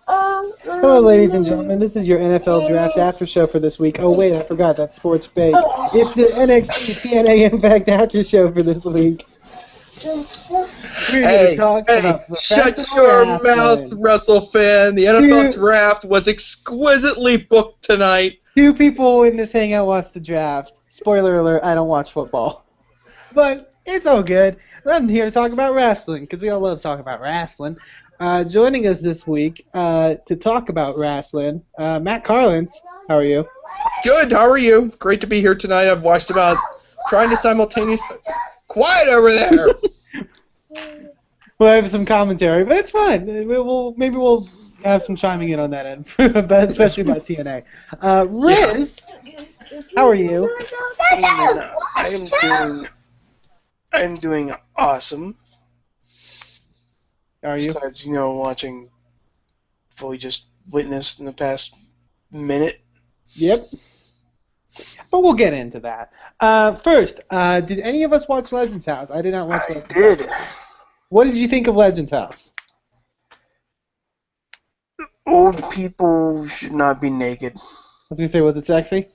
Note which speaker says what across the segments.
Speaker 1: Hello, ladies and gentlemen. This is your NFL Draft After Show for this week. Oh, wait, I forgot. That's Sports Base. It's the NXT TNA Impact After Show for this week. We're going to talk about
Speaker 2: shut
Speaker 1: professional
Speaker 2: your
Speaker 1: wrestling.
Speaker 2: mouth, Russell fan. The NFL Draft was exquisitely booked tonight.
Speaker 1: 2 people in this hangout watch the draft. Spoiler alert, I don't watch football. But it's all good. I'm here to talk about wrestling, because we all love talking about wrestling. Joining us this week to talk about wrestling, Matt Carlins. How are you?
Speaker 2: Good, how are you? Great to be here tonight. I've watched about trying to simultaneously... Quiet over there!
Speaker 1: We'll have some commentary, but it's fine. Maybe we'll have some chiming in on that end, especially about TNA. Riz, how are you?
Speaker 3: I'm doing awesome.
Speaker 1: Are you?
Speaker 3: Besides, watching what we just witnessed in the past minute.
Speaker 1: Yep. But we'll get into that. First, did any of us watch Legends House? I did not watch Legends House.
Speaker 3: I did.
Speaker 1: What did you think of Legends House?
Speaker 3: Old people should not be naked.
Speaker 1: I was going to say, was it sexy?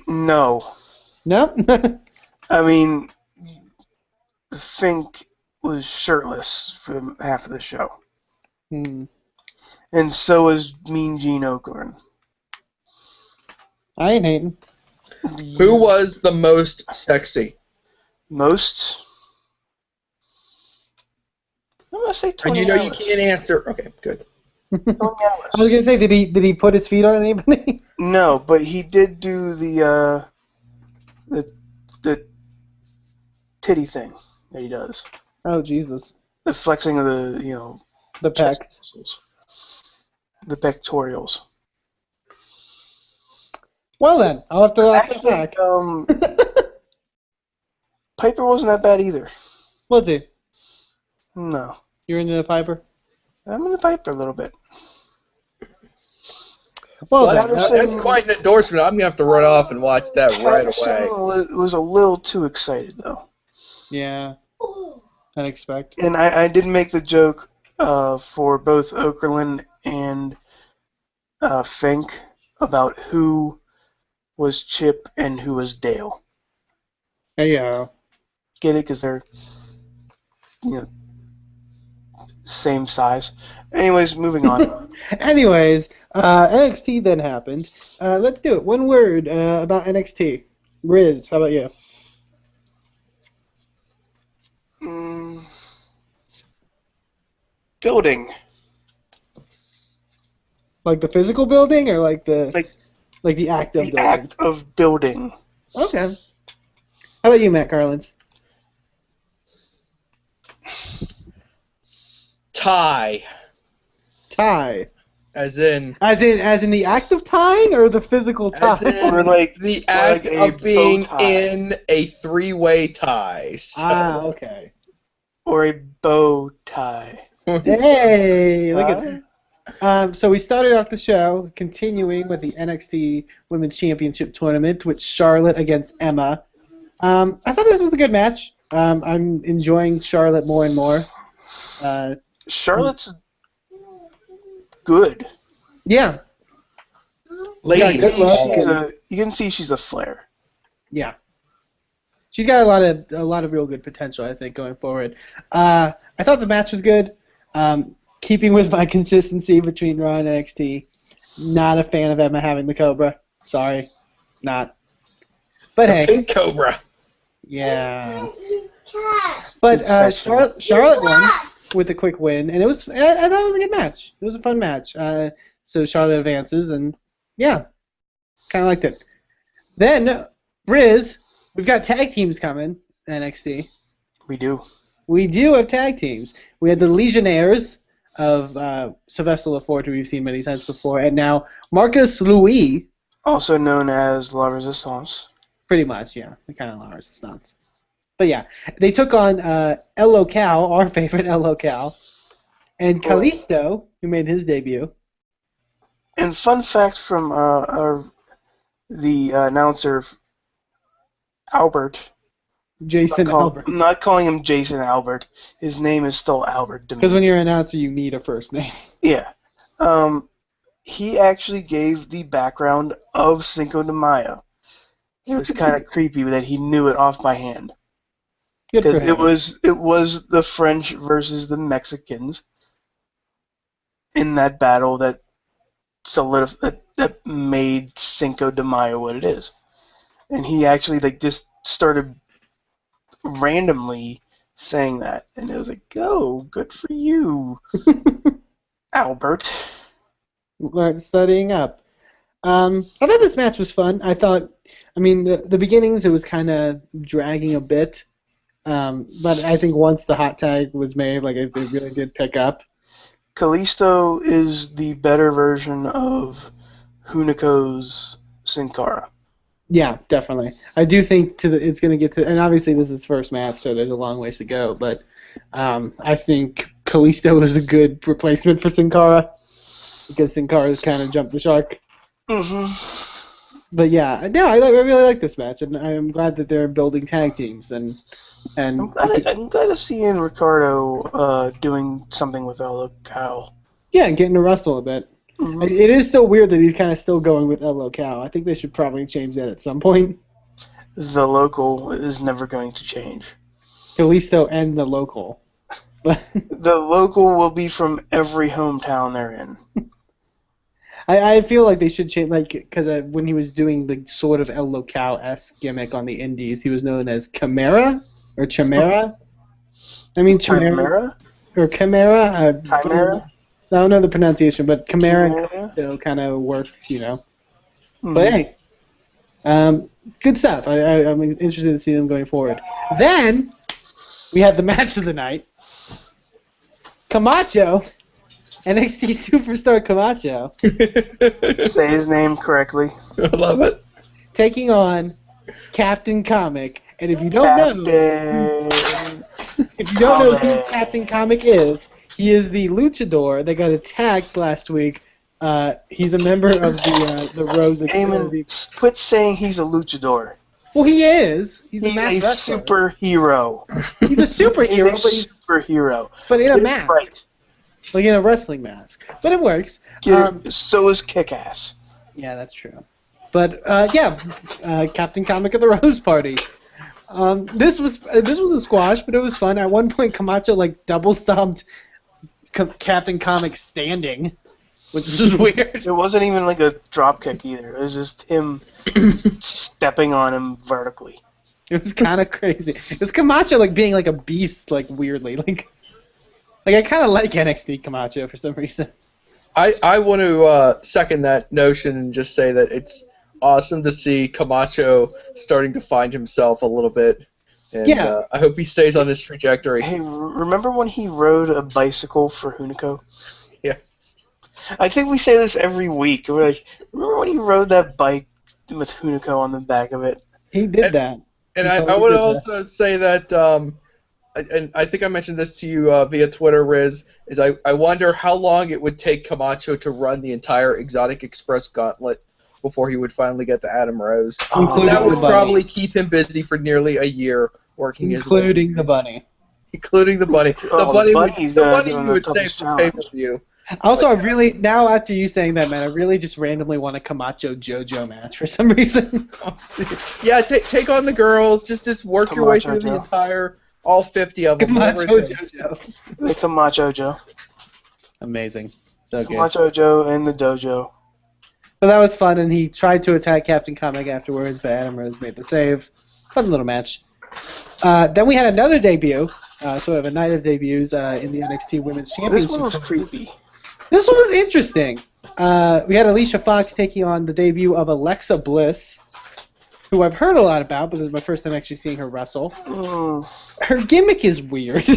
Speaker 3: No.
Speaker 1: No?
Speaker 3: I mean, Fink was shirtless for half of the show.
Speaker 1: Hmm.
Speaker 3: And so was Mean Gene Okerlund.
Speaker 1: I ain't hating.
Speaker 2: Who was the most sexy?
Speaker 3: Most? I'm going to say Tony
Speaker 2: And you
Speaker 3: Ellis.
Speaker 2: can't answer. Okay, good.
Speaker 3: Tony
Speaker 1: I was going to say, did he put his feet on anybody?
Speaker 3: No, but he did do the titty thing that he does.
Speaker 1: Oh, Jesus.
Speaker 3: The flexing of the,
Speaker 1: The
Speaker 3: chest
Speaker 1: pecs.
Speaker 3: muscles. The pectorials.
Speaker 1: Well then, I'll have to watch it back.
Speaker 3: Piper wasn't that bad either.
Speaker 1: Was he?
Speaker 3: No.
Speaker 1: You're into the Piper?
Speaker 3: I'm in the Piper a little bit.
Speaker 1: Well,
Speaker 2: That's quite an endorsement. I'm going to have to run off and watch that right away.
Speaker 3: Was a little too excited, though.
Speaker 1: Yeah. I'd expect.
Speaker 3: And I did make the joke for both Okerlund and Fink about who was Chip and who was Dale.
Speaker 1: There you go.
Speaker 3: Get it? Because they're, same size. Anyways, moving on.
Speaker 1: Anyways, NXT then happened. Let's do it. One word about NXT. Riz, how about you?
Speaker 3: Building.
Speaker 1: Like the physical building, or like the act of
Speaker 3: The
Speaker 1: building?
Speaker 3: act of building.
Speaker 1: Okay. How about you, Matt Carlins?
Speaker 2: Tie.
Speaker 1: Tie.
Speaker 2: As in
Speaker 1: the act of tying, or the physical tie?
Speaker 2: As in
Speaker 3: Or
Speaker 2: the act
Speaker 3: a
Speaker 2: of being
Speaker 3: bow tie.
Speaker 2: in a three-way tie. So.
Speaker 1: Okay.
Speaker 3: Or a bow tie.
Speaker 1: Hey, look at that. So we started off the show continuing with the NXT Women's Championship Tournament with Charlotte against Emma. I thought this was a good match. I'm enjoying Charlotte more and more.
Speaker 3: Charlotte's good.
Speaker 1: Yeah.
Speaker 2: Ladies,
Speaker 1: good luck.
Speaker 3: You can see she's a flare.
Speaker 1: Yeah. She's got a lot of real good potential, I think, going forward. I thought the match was good. Keeping with my consistency between Raw and NXT, not a fan of Emma having the Cobra. Sorry, not. But hey,
Speaker 2: Pink Cobra.
Speaker 1: Yeah. But Charlotte won with a quick win, and I thought it was a good match. It was a fun match. So Charlotte advances, and yeah, kind of liked it. Then, Riz, we've got tag teams coming, NXT.
Speaker 3: We do.
Speaker 1: We do have tag teams. We had the Legionnaires of Sylvester LaForge, who we've seen many times before, and now Marcus Louis.
Speaker 3: Also known as La Resistance.
Speaker 1: Pretty much, yeah. The kind of La Resistance. But yeah, they took on El Local, our favorite El Local, and Kalisto, who made his debut.
Speaker 3: And fun fact from the announcer, Albert,
Speaker 1: Jason Albert.
Speaker 3: I'm not calling him Jason Albert. His name is still Albert to me.
Speaker 1: Because when you're an announcer, you need a first name.
Speaker 3: Yeah. He actually gave the background of Cinco de Mayo. It was kind of creepy that he knew it off by hand. Because it was the French versus the Mexicans in that battle that made Cinco de Mayo what it is. And he actually just started randomly saying that, and it was like, "Oh, good for you, Albert."
Speaker 1: Studying up. I thought this match was fun. The beginnings, it was kind of dragging a bit, but I think once the hot tag was made, it really did pick up.
Speaker 3: Kalisto is the better version of Hunico's Sin Cara.
Speaker 1: Yeah, definitely. I do think it's going to get to, and obviously this is his first match, so there's a long ways to go, but I think Kalisto is a good replacement for Sin Cara, because Sin Cara's kind of jumped the shark.
Speaker 3: Mm-hmm.
Speaker 1: But yeah, no, I really like this match, and I'm glad that they're building tag teams, and
Speaker 3: I'm glad to see Ricardo doing something with El Cow.
Speaker 1: Yeah, getting to wrestle a bit. Mm-hmm. It is still weird that he's kind of still going with El Cow. I think they should probably change that at some point.
Speaker 3: The local is never going to change.
Speaker 1: Kalisto and the local.
Speaker 3: The local will be from every hometown they're in.
Speaker 1: I feel like they should change, because when he was doing the sort of El Local-esque gimmick on the Indies, he was known as Chimera or Chimera.
Speaker 3: Chimera
Speaker 1: or Chimera.
Speaker 3: Chimera.
Speaker 1: I don't know the pronunciation, but Chimera kind of work, Mm-hmm. But hey, good stuff. I'm interested to see them going forward. Then we had the match of the night. Camacho. NXT superstar Camacho.
Speaker 3: Say his name correctly.
Speaker 2: I love it.
Speaker 1: Taking on Captain Comic. And if you don't know who Captain Comic is, he is the luchador that got attacked last week. He's a member of the Rose Extremity.
Speaker 3: Quit saying he's a luchador.
Speaker 1: Well, he is. He's a
Speaker 3: superhero.
Speaker 1: He's a superhero, but in a mask. Right. Like in a wrestling mask. But it works.
Speaker 3: So is Kick-Ass.
Speaker 1: Yeah, that's true. But, Captain Comic of the Rose Party. This was a squash, but it was fun. At one point, Camacho, double stomped Captain Comic standing, which was weird.
Speaker 3: It wasn't even a drop kick either. It was just him stepping on him vertically.
Speaker 1: It was kind of crazy. It's Camacho, being a beast, weirdly. I kind of like NXT Camacho for some reason.
Speaker 2: I want to second that notion and just say that it's awesome to see Camacho starting to find himself a little bit. And,
Speaker 1: yeah.
Speaker 2: I hope he stays on this trajectory.
Speaker 3: Hey, remember when he rode a bicycle for Hunico?
Speaker 2: Yes.
Speaker 3: I think we say this every week. We're like, remember when he rode that bike with Hunico on the back of it?
Speaker 1: He did that.
Speaker 2: And I would also say that, and I think I mentioned this to you via Twitter, Riz, is I wonder how long it would take Camacho to run the entire Exotic Express gauntlet before he would finally get to Adam Rose. That would probably keep him busy for nearly a year working
Speaker 1: including the bunny.
Speaker 2: Including the bunny. The bunny would save for pay-per-view.
Speaker 1: Also, now after you saying that, man, I really just randomly want a Camacho JoJo match for some reason.
Speaker 2: Yeah, take on the girls. Just work Camacho your way through the entire... all 50 of them.
Speaker 1: Camacho JoJo.
Speaker 3: The Camacho Joe.
Speaker 1: Amazing. So good.
Speaker 3: Camacho Joe in the dojo.
Speaker 1: So that was fun, and he tried to attack Captain Comic afterwards, but Adam Rose made the save. Fun little match. Then we had another debut. So we have a night of debuts in the NXT Women's Championship.
Speaker 3: This one was creepy.
Speaker 1: This one was interesting. We had Alicia Fox taking on the debut of Alexa Bliss, who I've heard a lot about, but this is my first time actually seeing her wrestle. Her gimmick is weird.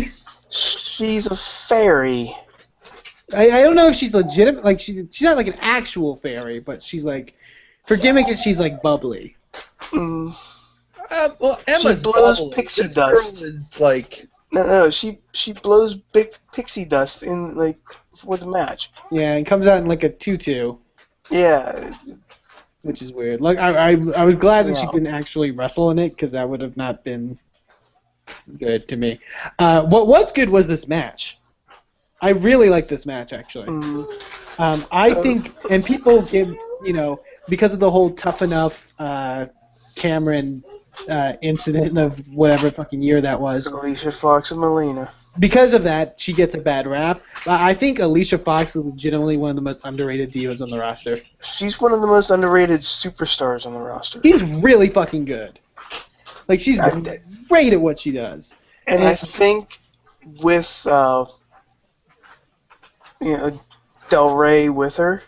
Speaker 3: She's a fairy.
Speaker 1: I don't know if she's legitimate. She's not an actual fairy, but she's her gimmick is she's bubbly.
Speaker 2: Well, Emma's
Speaker 3: she blows
Speaker 2: bubbly.
Speaker 3: Pixie
Speaker 2: this
Speaker 3: dust.
Speaker 2: Girl is
Speaker 3: No, she blows big pixie dust in for the match.
Speaker 1: Yeah, and comes out in a tutu.
Speaker 3: Yeah.
Speaker 1: Which is weird. I was glad that she didn't actually wrestle in it, because that would have not been good to me. What was good was this match. I really like this match, actually. I think, and people give, because of the whole Tough Enough Cameron incident of whatever fucking year that was.
Speaker 3: Alicia Fox and Melina.
Speaker 1: Because of that, she gets a bad rap. I think Alicia Fox is legitimately one of the most underrated divas on the roster.
Speaker 3: She's one of the most underrated superstars on the roster.
Speaker 1: She's really fucking good. Like, she's great at what she does.
Speaker 3: And I think with Del Rey with her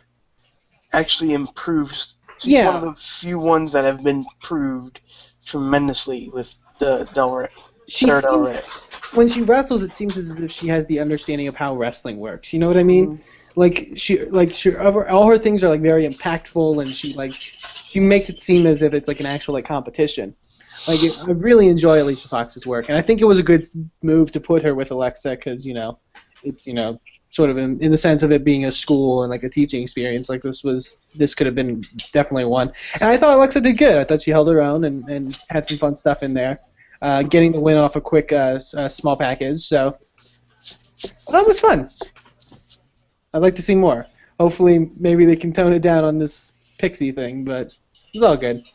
Speaker 3: actually improves. She's one of the few ones that have been improved tremendously with Del Rey.
Speaker 1: When she wrestles, it seems as if she has the understanding of how wrestling works. You know what I mean? All her things are like very impactful, and she makes it seem as if it's like an actual competition. I really enjoy Alicia Fox's work, and I think it was a good move to put her with Alexa because it's sort of in the sense of it being a school and like a teaching experience. Like this could have been definitely one. And I thought Alexa did good. I thought she held her own and had some fun stuff in there. Getting the win off a quick small package, so that was fun. I'd like to see more. Hopefully, maybe they can tone it down on this Pixie thing, but it's all good.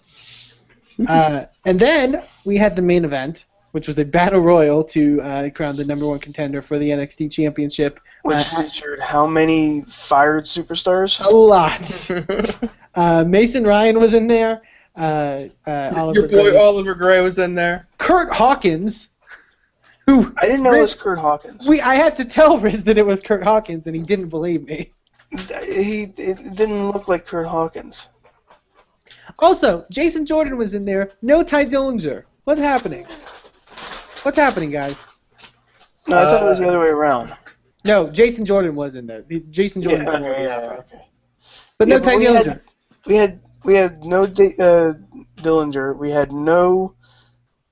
Speaker 1: And then we had the main event, which was the Battle Royal to crown the #1 contender for the NXT Championship.
Speaker 3: Which featured how many fired superstars?
Speaker 1: A lot. Mason Ryan was in there.
Speaker 2: Your boy Oliver Gray was in there.
Speaker 1: Kurt Hawkins, who
Speaker 3: I didn't know it was Kurt Hawkins.
Speaker 1: I had to tell Riz that it was Kurt Hawkins, and he didn't believe me.
Speaker 3: It didn't look like Kurt Hawkins.
Speaker 1: Also, Jason Jordan was in there. No Ty Dillinger. What's happening? What's happening, guys?
Speaker 3: No, I thought it was the other way around.
Speaker 1: No, Jason Jordan was in there. Jason Jordan.
Speaker 3: Okay.
Speaker 1: But no Ty Dillinger.
Speaker 3: We had no Dillinger. We had no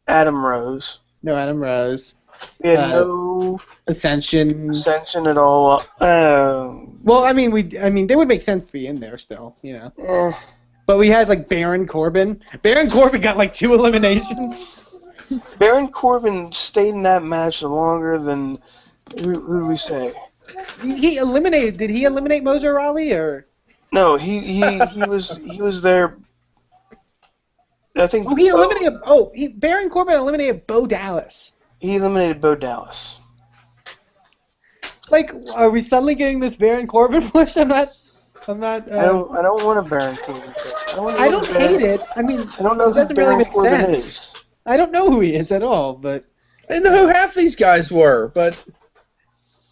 Speaker 3: Adam Rose.
Speaker 1: No Adam Rose.
Speaker 3: We had no
Speaker 1: Ascension.
Speaker 3: Ascension at all.
Speaker 1: Well, I mean, they would make sense to be in there still, But we had like Baron Corbin. Baron Corbin got like 2 eliminations.
Speaker 3: Baron Corbin stayed in that match longer than who do we say?
Speaker 1: He eliminated. Did he eliminate Mojo Rawley or?
Speaker 3: No, he was there. I think.
Speaker 1: Oh, Baron Corbin eliminated Bo Dallas.
Speaker 3: He eliminated Bo Dallas.
Speaker 1: Like, are we suddenly getting this Baron Corbin push? I'm not.
Speaker 3: I don't want a Baron Corbin push.
Speaker 1: I don't hate it. I mean,
Speaker 3: I don't know
Speaker 1: it doesn't really make sense. I don't know who he is at all, but.
Speaker 2: I didn't know who half these guys were, but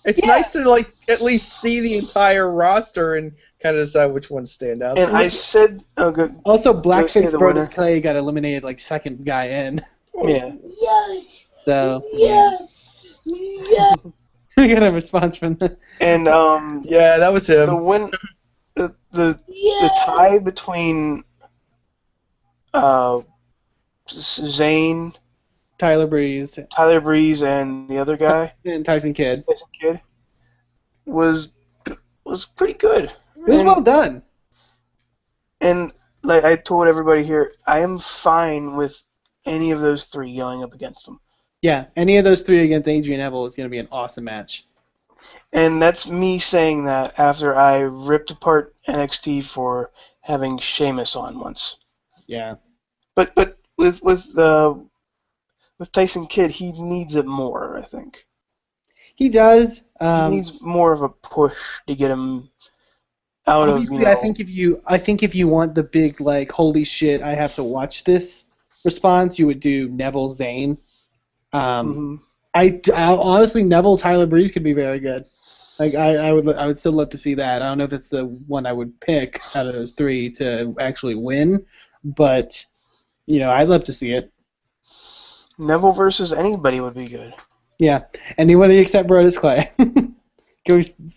Speaker 2: it's nice to at least see the entire roster and kind of decide which ones stand out.
Speaker 3: And I said,
Speaker 1: also, Blackface Brodus Clay got eliminated like second guy in.
Speaker 3: Yeah.
Speaker 4: Yes.
Speaker 1: So.
Speaker 4: Yes. Yes.
Speaker 1: We got a response from that.
Speaker 3: And
Speaker 2: yeah, that was him.
Speaker 3: The win, the tie between Zayn,
Speaker 1: Tyler Breeze,
Speaker 3: and the other guy,
Speaker 1: and Tyson Kidd,
Speaker 3: was pretty good.
Speaker 1: It was well done.
Speaker 3: And like I told everybody here, I am fine with any of those 3 going up against them.
Speaker 1: Yeah, any of those 3 against Adrian Neville is going to be an awesome match.
Speaker 3: And that's me saying that after I ripped apart NXT for having Sheamus on once.
Speaker 1: Yeah.
Speaker 3: But with Tyson Kidd, he needs it more, I think.
Speaker 1: He does.
Speaker 3: He needs more of a push to get him out of.
Speaker 1: I think if you want the big like holy shit I have to watch this response, you would do Neville Zayn. I honestly Neville Tyler Breeze could be very good. Like I would still love to see that. I don't know if it's the one I would pick out of those 3 to actually win, but I'd love to see it.
Speaker 3: Neville versus anybody would be good.
Speaker 1: Yeah, anybody except Brodus Clay.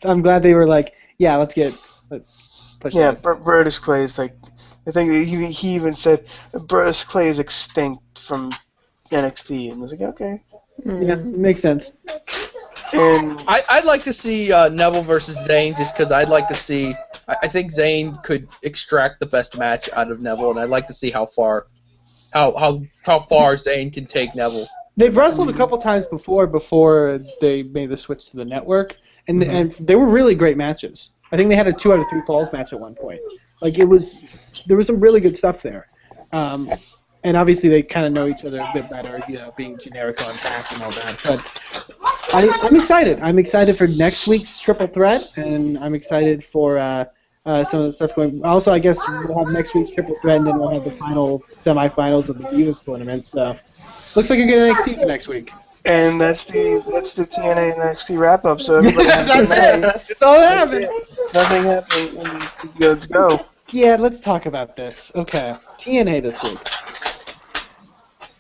Speaker 1: I'm glad they were like, yeah, let's push.
Speaker 3: Yeah, Brodus Clay is like, I think he even said Brodus Clay is extinct from NXT, and I was like, okay.
Speaker 1: Yeah, makes sense.
Speaker 3: And
Speaker 2: I'd like to see Neville versus Zayn just because I'd like to see. I think Zayn could extract the best match out of Neville, and I'd like to see how far Zayn can take Neville.
Speaker 1: They've wrestled a couple times before they made the switch to the network, and they were really great matches. I think they had a 2 out of 3 falls match at one point. Like there was some really good stuff there. And obviously they kind of know each other a bit better, being generic on back and all that. But I'm excited. I'm excited for next week's Triple Threat, and I'm excited for some of the stuff going. Also, I guess we'll have next week's Triple Threat, and then we'll have the final semifinals of the Divas tournament. So looks like you're getting NXT for next week.
Speaker 3: And that's the TNA and NXT wrap up. So everybody has
Speaker 1: That's all that happened.
Speaker 3: Nothing happened. Let's go.
Speaker 1: Yeah, let's talk about this. Okay, TNA this week.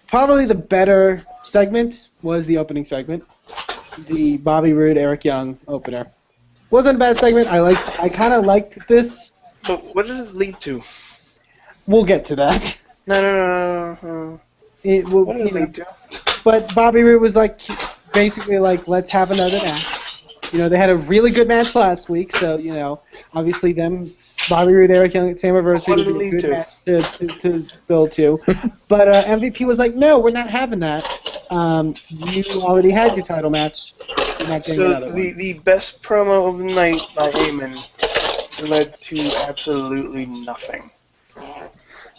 Speaker 1: Probably the better segment was the opening segment, the Bobby Roode, Eric Young opener. Wasn't a bad segment. I kind of liked this.
Speaker 3: But what did it lead to?
Speaker 1: We'll get to that.
Speaker 3: No.
Speaker 1: What did it lead to? But Bobby Roode was basically let's have another match. They had a really good match last week, so obviously Bobby Roode, Eric Young at Slammiversary would be a good match to build to. But MVP was like, no, we're not having that. You already had your title match. You're not getting another one.
Speaker 3: The best promo of the night by Heyman led to absolutely nothing.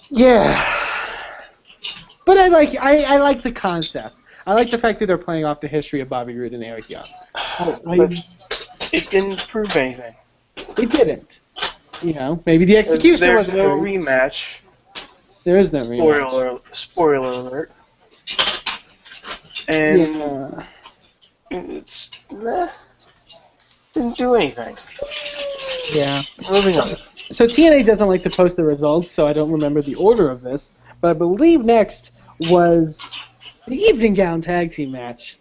Speaker 1: Yeah. But I like the concept. I like the fact that they're playing off the history of Bobby Roode and Eric Young.
Speaker 3: But it didn't prove anything.
Speaker 1: It didn't. Maybe the execution wasn't
Speaker 3: There's no rematch.
Speaker 1: There is no rematch.
Speaker 3: Spoiler alert. And it's didn't do anything.
Speaker 1: Yeah.
Speaker 3: Moving on.
Speaker 1: So TNA doesn't like to post the results, so I don't remember the order of this. But I believe next was the evening gown tag team match.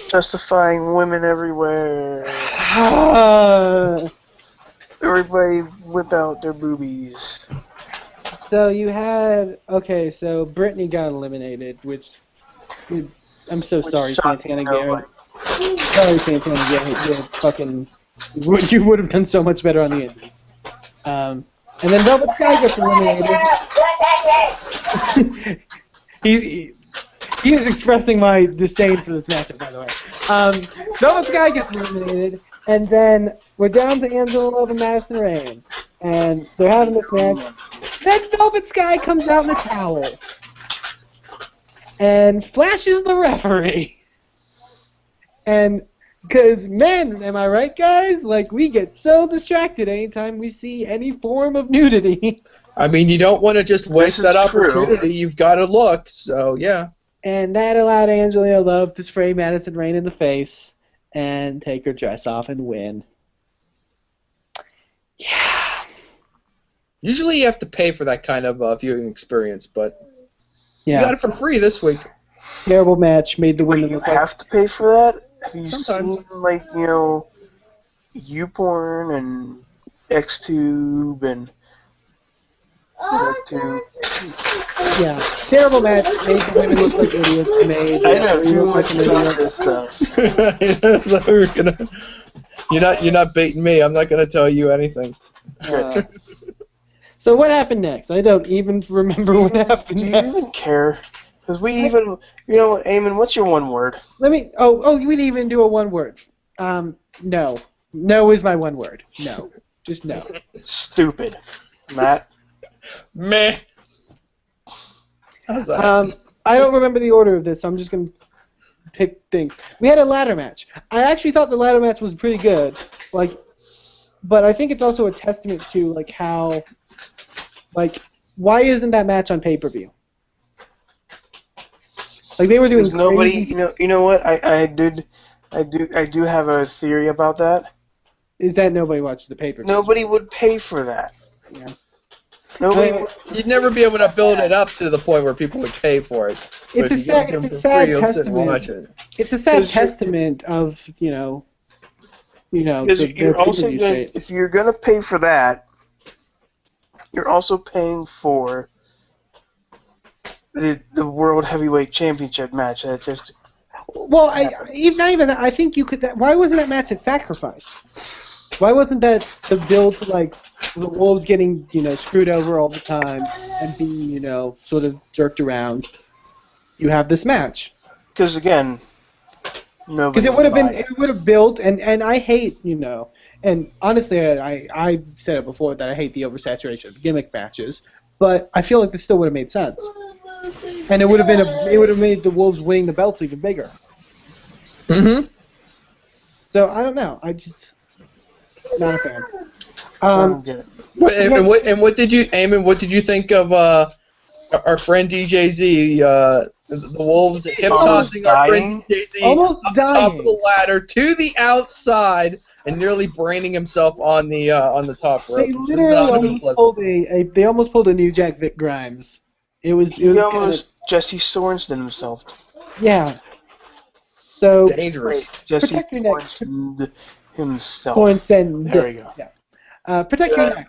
Speaker 3: Justifying women everywhere. Everybody whip out their boobies.
Speaker 1: So you had so Brittany got eliminated, which I'm so sorry, Santana Garrett. Sorry, Santana Garrett. You would have done so much better on the indie. And then Velvet Sky gets eliminated. He is expressing my disdain for this matchup, by the way. Velvet Sky gets eliminated, and then we're down to Angela Love and Madison Rayne, and they're having this match. Then Velvet Sky comes out in a towel and flashes the referee. And because, man, am I right, guys? We get so distracted anytime we see any form of nudity.
Speaker 2: I mean, you don't want to just waste that opportunity. True. You've got to look, so yeah.
Speaker 1: And that allowed Angelina Love to spray Madison Rayne in the face and take her dress off and win. Yeah.
Speaker 2: Usually you have to pay for that kind of viewing experience, but you got it for free this week.
Speaker 1: Terrible match, made the women
Speaker 3: look like... You have to pay for that? Have you
Speaker 2: Sometimes.
Speaker 3: seen, YouPorn and Xtube and...
Speaker 1: Yeah, terrible match. Made the women look like idiots.
Speaker 3: I know too much about this stuff.
Speaker 2: You're not baiting me. I'm not gonna tell you anything.
Speaker 1: So what happened next? I don't even remember what happened.
Speaker 3: Do you even care? Because we even, Eamon, what's your one word?
Speaker 1: We didn't even do a one word. No. No is my one word. No. Just no.
Speaker 3: Stupid. Matt?
Speaker 2: Meh. How's that?
Speaker 1: I don't remember the order of this, so I'm just going to pick things. We had a ladder match. I actually thought the ladder match was pretty good. But I think it's also a testament to, how, why isn't that match on pay-per-view? They were doing
Speaker 3: nobody,
Speaker 1: crazy...
Speaker 3: You know what? I do have a theory about that.
Speaker 1: Is that nobody watched the pay-per-view?
Speaker 3: Nobody would pay for that.
Speaker 1: Yeah.
Speaker 2: You'd never be able to build it up to the point where people would pay for it.
Speaker 1: It's a sad testament. It's a sad testament of you're
Speaker 3: also if you're gonna pay for that, you're also paying for the World Heavyweight Championship match. That just
Speaker 1: not even that. I think you could. Why wasn't that match at Sacrifice? Why wasn't that the build to the Wolves getting screwed over all the time and being sort of jerked around? you have this match.
Speaker 3: Because again, nobody.
Speaker 1: Because it would have built, and I hate, and honestly, I said it before that I hate the oversaturation of gimmick matches, but I feel like this still would have made sense, and it would have made the Wolves winning the belts even bigger.
Speaker 2: Mm-hmm.
Speaker 1: So I don't know. I just not a fan.
Speaker 2: And what did you, Eamon? What did you think of our friend DJZ? The Wolves hip tossing our friend DJZ
Speaker 1: almost
Speaker 2: up
Speaker 1: dying.
Speaker 2: top of the ladder to the outside and nearly braining himself on the top rope.
Speaker 1: They literally almost pulled a New Jack Vic Grimes. It was
Speaker 3: almost Jesse Sorensen himself.
Speaker 1: Yeah. So
Speaker 2: dangerous.
Speaker 3: Jesse Sorensen himself. There we go.
Speaker 1: Yeah. Protect your neck.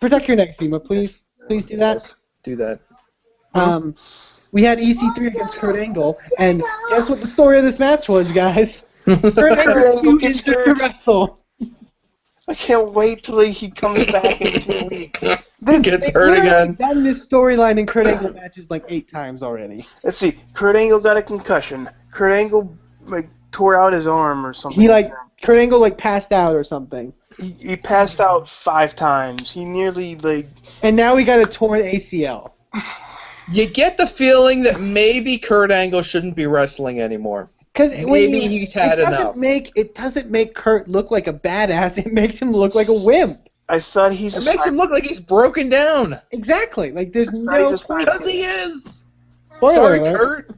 Speaker 1: Protect your neck, Seema. Please do that.
Speaker 2: Yes, do that.
Speaker 1: We had EC3 against Kurt Angle, and guess what the story of this match was, guys? Kurt Angle gets to wrestle.
Speaker 3: I can't wait till he comes back in 2 weeks.
Speaker 2: Gets hurt again.
Speaker 1: They've done this storyline in Kurt Angle matches like 8 times already.
Speaker 3: Let's see. Kurt Angle got a concussion. Kurt Angle tore out his arm or something.
Speaker 1: Kurt Angle passed out or something.
Speaker 3: He passed out 5 times. He nearly
Speaker 1: And now he got a torn ACL.
Speaker 2: You get the feeling that maybe Kurt Angle shouldn't be wrestling anymore.
Speaker 1: Because
Speaker 2: maybe he's had enough.
Speaker 1: It doesn't make Kurt look like a badass. It makes him look like a wimp.
Speaker 3: I thought
Speaker 2: It makes him look like he's broken down.
Speaker 1: Exactly. There's no point.
Speaker 2: Because he is.
Speaker 1: Spoiler
Speaker 2: Sorry,
Speaker 1: alert.
Speaker 2: Kurt.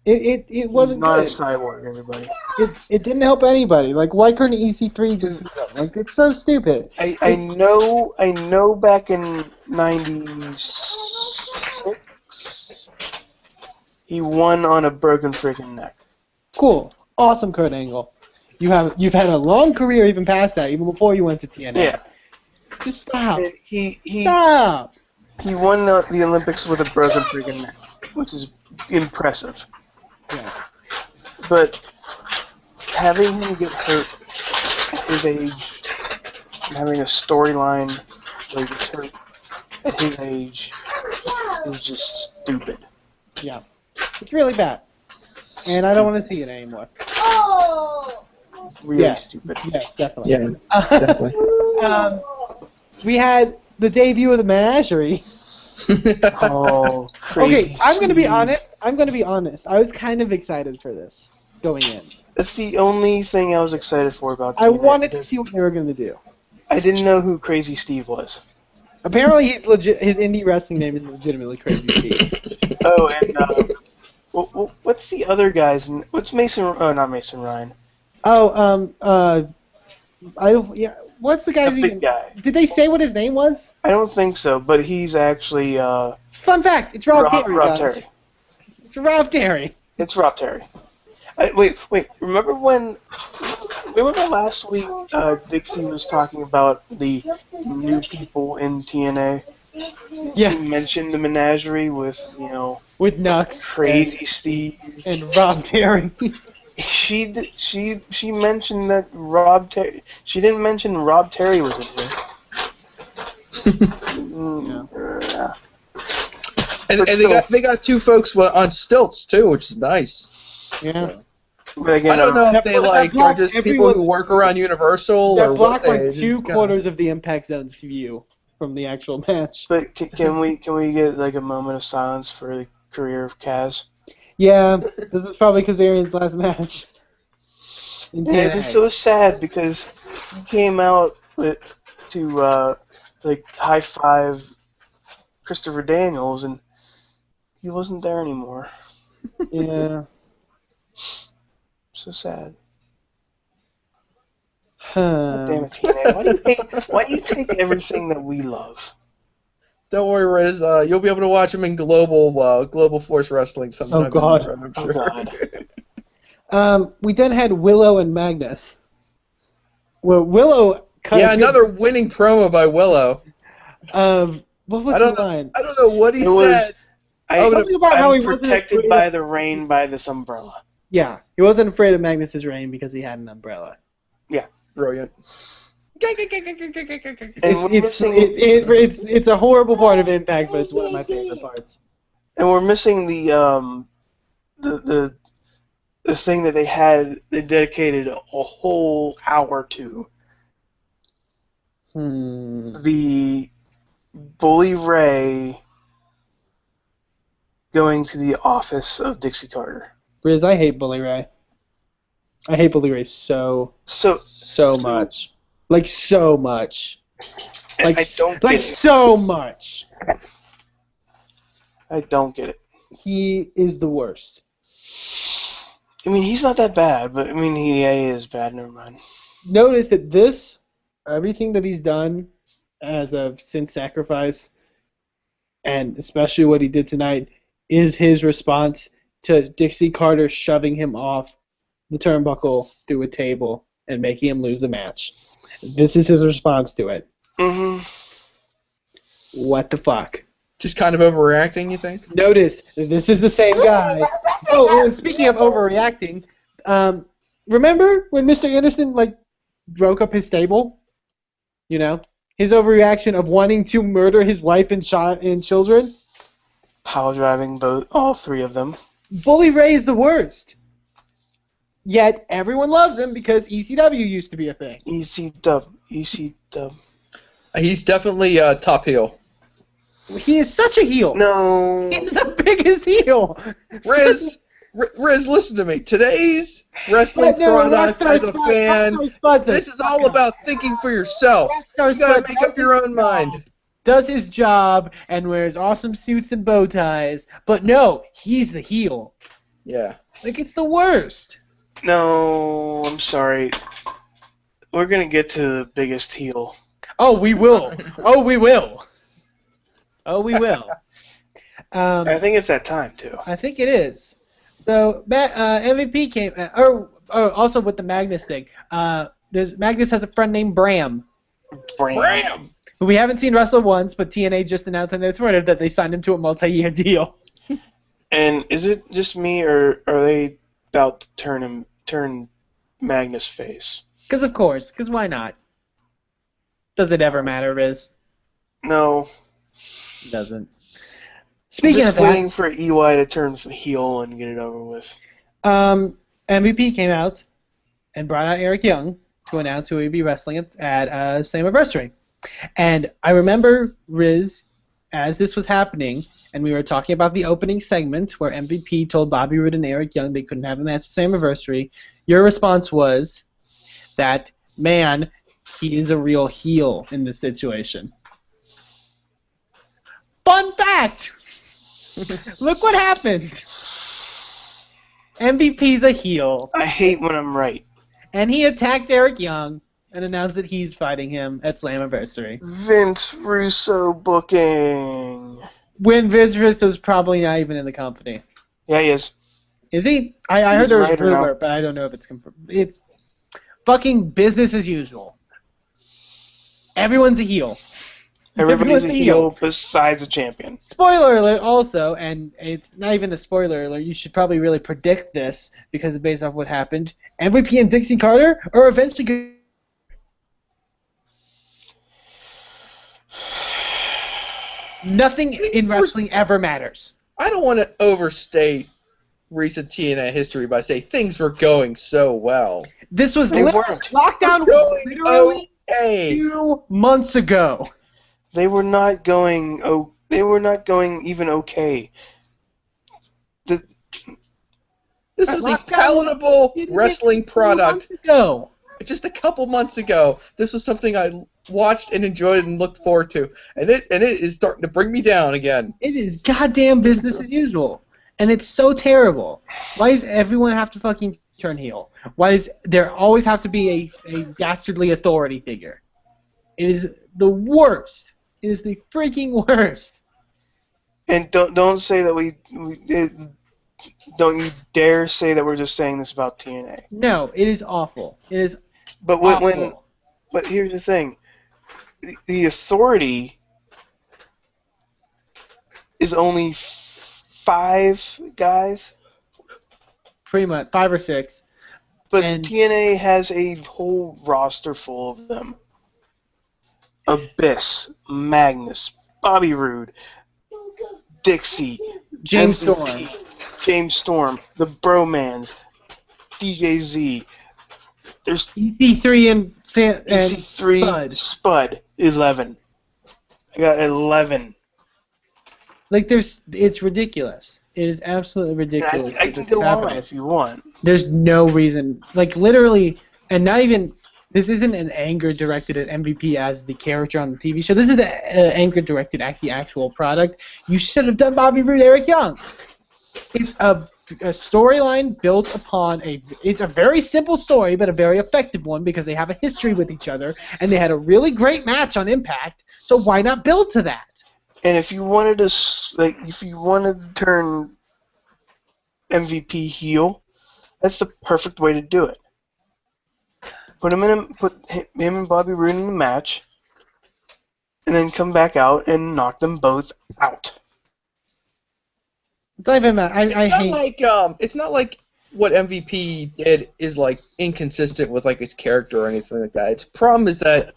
Speaker 1: It wasn't
Speaker 3: not
Speaker 1: good.
Speaker 3: a cyborg, everybody.
Speaker 1: It didn't help anybody. Why couldn't EC3 just beat him? It's so stupid.
Speaker 3: I know back in 96 he won on a broken freaking neck.
Speaker 1: Cool. Awesome, Kurt Angle. You've had a long career even past that, even before you went to TNA.
Speaker 3: Yeah.
Speaker 1: Just stop.
Speaker 3: Stop. He won the Olympics with a broken freaking neck, which is impressive.
Speaker 1: Yeah.
Speaker 3: But having him get hurt at his age, and having a storyline where he gets hurt at his age, is just stupid.
Speaker 1: Yeah. It's really bad. And I don't want to see it anymore.
Speaker 3: Really stupid.
Speaker 1: Yes, definitely.
Speaker 2: Yeah, definitely.
Speaker 1: We had the debut of the Menagerie.
Speaker 3: Oh, crazy.
Speaker 1: Okay, I'm going to be honest. I was kind of excited for this going in.
Speaker 3: That's the only thing I was excited for about TNA.
Speaker 1: I wanted to see what they were going to do.
Speaker 3: I didn't know who Crazy Steve was.
Speaker 1: Apparently, his indie wrestling name is legitimately Crazy Steve.
Speaker 3: Oh, and what's the other guy's? What's Mason? Oh, not Mason Ryan.
Speaker 1: Oh, I don't. Yeah, what's the guy's
Speaker 3: big guy.
Speaker 1: Did they say what his name was?
Speaker 3: I don't think so, but he's actually.
Speaker 1: Fun fact: it's Rob Terry.
Speaker 3: Rob Terry.
Speaker 1: It's Rob Terry.
Speaker 3: It's Rob Terry. Wait. Remember last week Dixie was talking about the new people in TNA?
Speaker 1: Yeah.
Speaker 3: He mentioned the menagerie with
Speaker 1: Nux,
Speaker 3: Crazy Steve,
Speaker 1: and Rob Terry.
Speaker 3: She mentioned that Rob Terry. She didn't mention Rob Terry was in here. Yeah.
Speaker 2: And they got 2 folks on stilts too, which is nice.
Speaker 1: Yeah.
Speaker 2: So.
Speaker 3: But again,
Speaker 2: I don't know if they are just people who work around Universal or what they.
Speaker 1: 2 quarters of the Impact Zone's view from the actual match.
Speaker 3: But can we get a moment of silence for the career of Kaz?
Speaker 1: Yeah, this is probably Kazarian's last match.
Speaker 3: Yeah, it's so sad because he came out to high five Christopher Daniels and he wasn't there anymore.
Speaker 1: Yeah.
Speaker 3: So sad. God damn it, TNA. Why do you take everything that we love?
Speaker 2: Don't worry, Riz. You'll be able to watch him in Global Force Wrestling sometime.
Speaker 1: Oh God!
Speaker 2: I'm sure.
Speaker 1: We then had Willow and Magnus. Well, Willow.
Speaker 2: Another winning promo by Willow.
Speaker 1: What was the line?
Speaker 2: I don't know what he said.
Speaker 1: Something about how he wasn't
Speaker 3: protected by the rain by this umbrella.
Speaker 1: Yeah, he wasn't afraid of Magnus's rain because he had an umbrella.
Speaker 3: Yeah,
Speaker 2: brilliant.
Speaker 1: It's a horrible part of Impact, but it's one of my favorite parts.
Speaker 3: And we're missing the thing that they dedicated a whole hour to. The Bully Ray going to the office of Dixie Carter.
Speaker 1: Riz, I hate Bully Ray. I hate Bully Ray so much. Like, so much. Like,
Speaker 3: I don't
Speaker 1: like
Speaker 3: get it.
Speaker 1: so much.
Speaker 3: I don't get it.
Speaker 1: He is the worst.
Speaker 3: I mean, he's not that bad, but I mean, he is bad. Never mind.
Speaker 1: Notice that everything that he's done since Sacrifice, and especially what he did tonight, is his response to Dixie Carter shoving him off the turnbuckle through a table and making him lose a match. This is his response to it.
Speaker 3: Mm-hmm.
Speaker 1: What the fuck?
Speaker 2: Just kind of overreacting, you think?
Speaker 1: Notice that this is the same guy. Oh, and speaking of overreacting, remember when Mr. Anderson broke up his stable? You know, his overreaction of wanting to murder his wife and children.
Speaker 3: Power driving all three of them.
Speaker 1: Bully Ray is the worst. Yet everyone loves him because ECW used to be a thing.
Speaker 3: ECW.
Speaker 2: He's definitely top heel.
Speaker 1: He is such a heel.
Speaker 3: No.
Speaker 1: He's the biggest heel.
Speaker 2: Riz, listen to me. Today's wrestling product as a fan, this is all about thinking for yourself. You gotta make up your own mind.
Speaker 1: Does his job and wears awesome suits and bow ties, but no, he's the heel.
Speaker 2: Yeah.
Speaker 1: Like, it's the worst.
Speaker 3: No, I'm sorry. We're gonna get to the biggest heel.
Speaker 1: Oh, we will. Oh, we will. Oh, we will.
Speaker 3: I think it's that time too.
Speaker 1: I think it is. So MVP came, also with the Magnus thing. Magnus has a friend named Bram.
Speaker 3: Bram.
Speaker 1: Who we haven't seen wrestle once, but TNA just announced on their Twitter that they signed him to a multi-year deal.
Speaker 3: And is it just me, or are they about to turn Magnus face?
Speaker 1: Because why not? Does it ever matter, Riz?
Speaker 3: No.
Speaker 1: It doesn't. Speaking
Speaker 3: I'm
Speaker 1: of
Speaker 3: just
Speaker 1: that,
Speaker 3: waiting for EY to turn heel and get it over with.
Speaker 1: MVP came out and brought out Eric Young to announce who he'd be wrestling at Slammiversary. And I remember, Riz, as this was happening, and we were talking about the opening segment where MVP told Bobby Roode and Eric Young they couldn't have a match at Slammiversary, your response was that, man, he is a real heel in this situation. Fun fact! Look what happened. MVP's a heel.
Speaker 3: I hate when I'm right.
Speaker 1: And he attacked Eric Young and announced that he's fighting him at Slammiversary.
Speaker 3: Vince Russo booking.
Speaker 1: When Vince Russo's probably not even in the company.
Speaker 3: Yeah, he is.
Speaker 1: Is he? I heard there was a
Speaker 3: writer now.
Speaker 1: rumor, but I don't know if it's confirmed. It's fucking business as usual. Everyone's a heel.
Speaker 3: Everybody's a heel besides the champion.
Speaker 1: Spoiler alert also, and it's not even a spoiler alert, you should probably really predict this because based off what happened. MVP and Dixie Carter are eventually going. Nothing in wrestling ever matters.
Speaker 2: I don't want to overstate recent TNA history by saying things were going so well.
Speaker 1: This was
Speaker 3: lockdown
Speaker 1: was literally
Speaker 2: okay.
Speaker 1: 2 months ago.
Speaker 3: They were not going. They were not going even okay.
Speaker 2: This was a palatable wrestling product. Just a couple months ago, this was something I watched and enjoyed and looked forward to, and it is starting to bring me down again.
Speaker 1: It is goddamn business as usual, and it's so terrible. Why does everyone have to fucking turn heel? Why does there always have to be a dastardly authority figure? It is the worst. It is the freaking worst.
Speaker 3: And don't say that don't you dare say that we're just saying this about TNA.
Speaker 1: No, it is awful. It is
Speaker 3: but
Speaker 1: awful.
Speaker 3: But here's the thing. The authority is only 5 guys.
Speaker 1: Pretty much 5 or 6.
Speaker 3: But TNA has a whole roster full of them. Abyss, Magnus, Bobby Roode, Dixie,
Speaker 1: James
Speaker 3: MVP,
Speaker 1: Storm,
Speaker 3: James Storm, the Bromans, DJZ. There's
Speaker 1: EC3 and
Speaker 3: EC3,
Speaker 1: Spud.
Speaker 3: 11. I got 11.
Speaker 1: Like it's ridiculous. It is absolutely ridiculous.
Speaker 3: I can go on if you want.
Speaker 1: There's no reason, like literally, and not even. This isn't an anger directed at MVP as the character on the TV show. This is an anger directed at the actual product. You should have done Bobby Roode, Eric Young. It's a storyline built upon it's a very simple story, but a very effective one because they have a history with each other, and they had a really great match on Impact. So why not build to that?
Speaker 3: And if you wanted to turn MVP heel, that's the perfect way to do it. Put him and Bobby Roode in the match, and then come back out and knock them both out.
Speaker 1: It's not even
Speaker 2: it's not like what MVP did is like inconsistent with like his character or anything like that. Its problem is that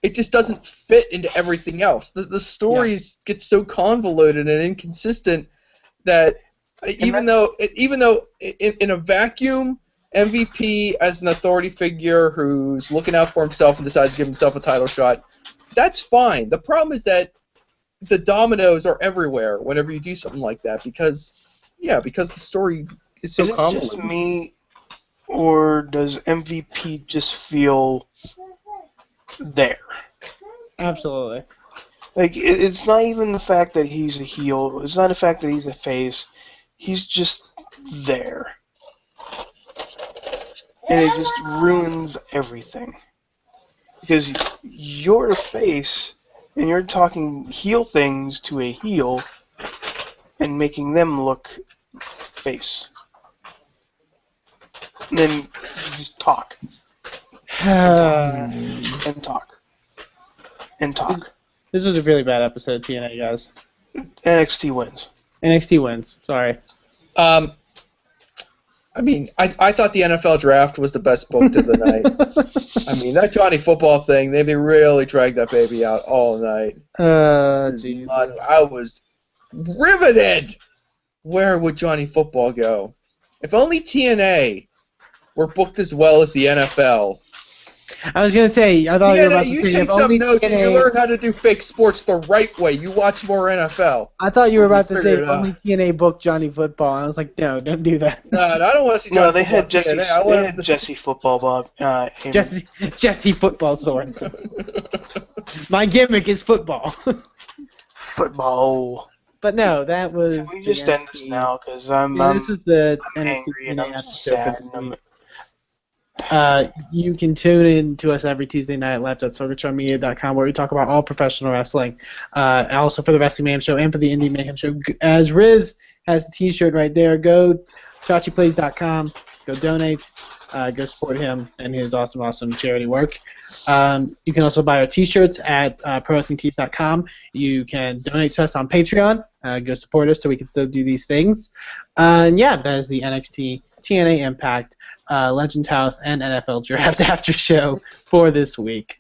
Speaker 2: it just doesn't fit into everything else. The stories get so convoluted and inconsistent that even though in a vacuum, MVP as an authority figure who's looking out for himself and decides to give himself a title shot, that's fine. The problem is that the dominoes are everywhere whenever you do something like that because the story is so convoluted.
Speaker 3: Is it just me, or does MVP just feel there?
Speaker 1: Absolutely.
Speaker 3: Like, it's not even the fact that he's a heel. It's not the fact that he's a face. He's just there. And it just ruins everything. Because you're a face, and you're talking heel things to a heel, and making them look face. And then you just talk. And talk. And talk.
Speaker 1: This was a really bad episode of TNA, guys.
Speaker 3: NXT wins.
Speaker 1: NXT wins. Sorry.
Speaker 2: I mean, I thought the NFL draft was the best booked of the night. I mean, that Johnny Football thing, they really dragged that baby out all night.
Speaker 1: Jesus.
Speaker 2: I was riveted. Where would Johnny Football go? If only TNA were booked as well as the NFL.
Speaker 1: I was going to say, I thought you were about to say,
Speaker 2: take some notes and you learn how to do fake sports the right way. You watch more NFL.
Speaker 1: I thought you were about to say, if only TNA booked Johnny Football. I was like, no, don't do that.
Speaker 2: No, I don't want to see Johnny Football.
Speaker 3: They had Jesse Football, Bob.
Speaker 1: Jesse Football Sorensen. My gimmick is football.
Speaker 3: Football.
Speaker 1: But no, that was...
Speaker 3: Can we just end this now? Because
Speaker 1: this is the
Speaker 3: angry and I'm sad.
Speaker 1: You can tune in to us every Tuesday night live at sorgatronmedia.com where we talk about all professional wrestling. Also for the Wrestling Mayhem Show and for the Indie Mayhem Show. As Riz has the t-shirt right there, go chachiplays.com, go donate, go support him and his awesome charity work. You can also buy our t-shirts at prowrestlingtees.com. You can donate to us on Patreon. Go support us so we can still do these things. And yeah, that is the NXT, TNA Impact, Legends House, and NFL Draft After Show for this week.